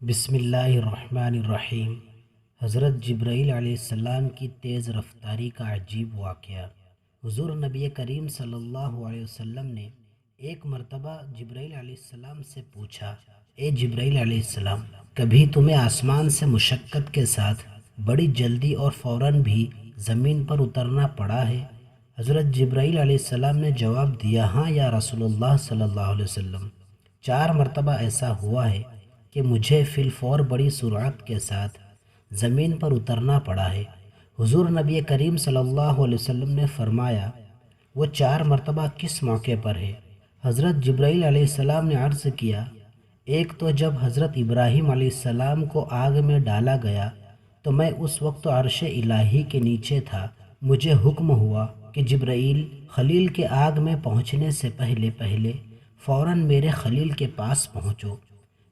بسم اللہ الرحمن الرحیم۔ حضرت جبرائیل علیہ السلام کی تیز رفتاری کا عجیب واقعہ۔ حضور نبی کریم صلی اللہ علیہ وسلم نے ایک مرتبہ جبرائیل علیہ السلام سے پوچھا، اے جبرائیل علیہ السلام، کبھی تمہیں آسمان سے مشقت کے ساتھ بڑی جلدی اور فوراً بھی زمین پر اترنا پڑا ہے؟ حضرت جبرائیل علیہ السلام نے جواب دیا، ہاں یا رسول اللہ صلی اللہ علیہ وسلم، 4 مرتبہ ایسا ہوا ہے کہ مجھے فی الفور بڑی سرعت کے ساتھ زمین پر اترنا پڑا ہے۔ حضور نبی کریم صلی اللہ علیہ وسلم نے فرمایا، وہ 4 مرتبہ کس موقع پر ہے؟ حضرت جبرائیل علیہ السلام نے عرض کیا، ایک تو جب حضرت ابراہیم علیہ السلام کو آگ میں ڈالا گیا تو میں اس وقت عرش الہی کے نیچے تھا، مجھے حکم ہوا کہ جبرائیل، خلیل کے آگ میں پہنچنے سے پہلے فوراً میرے خلیل کے پاس پہنچو۔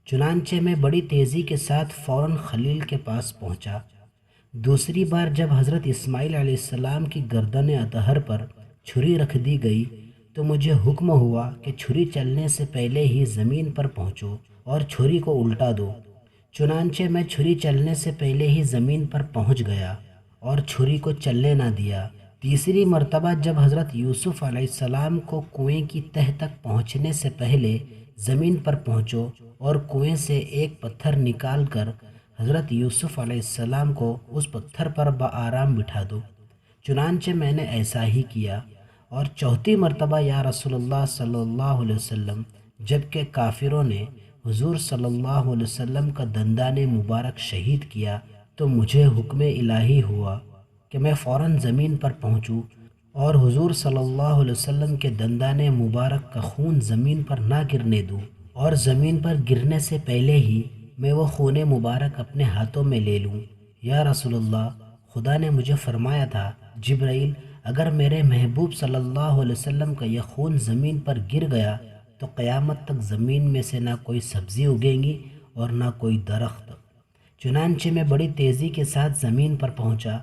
چنانچہ میں بڑی تیزی کے ساتھ فوراً خلیل کے پاس پہنچا۔ دوسری بار جب حضرت اسماعیل علیہ السلام کی گردن اطہر پر چھری رکھ دی گئی تو مجھے حکم ہوا کہ چھری چلنے سے پہلے ہی زمین پر پہنچو اور چھری کو الٹا دو۔ چنانچہ میں چھری چلنے سے پہلے ہی زمین پر پہنچ گیا اور چھری کو چلنے نہ دیا۔ تیسری مرتبہ جب حضرت یوسف علیہ السلام کو کنویں کی تہہ تک پہنچنے سے پہلے زمین پر پہنچو اور کنویں سے ایک پتھر نکال کر حضرت یوسف علیہ السلام کو اس پتھر پر بآرام بٹھا دو۔ چنانچہ میں نے ایسا ہی کیا۔ اور چوتھی مرتبہ یا رسول اللہ صلی اللہ علیہ وسلم، جبکہ کافروں نے حضور صلی اللہ علیہ وسلم کا دندان مبارک شہید کیا تو مجھے حکم الہی ہوا کہ میں فوراً زمین پر پہنچوں اور حضور صلی اللہ علیہ وسلم کے دندان مبارک کا خون زمین پر نہ گرنے دوں، اور زمین پر گرنے سے پہلے ہی میں وہ خون مبارک اپنے ہاتھوں میں لے لوں۔ یا رسول اللہ، خدا نے مجھے فرمایا تھا، جبرائیل، اگر میرے محبوب صلی اللہ علیہ وسلم کا یہ خون زمین پر گر گیا تو قیامت تک زمین میں سے نہ کوئی سبزی اگیں گی اور نہ کوئی درخت۔ چنانچہ میں بڑی تیزی کے ساتھ زمین پر پہنچا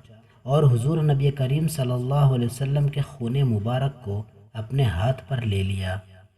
اور حضور نبی کریم صلی اللہ علیہ وسلم کے خون مبارک کو اپنے ہاتھ پر لے لیا۔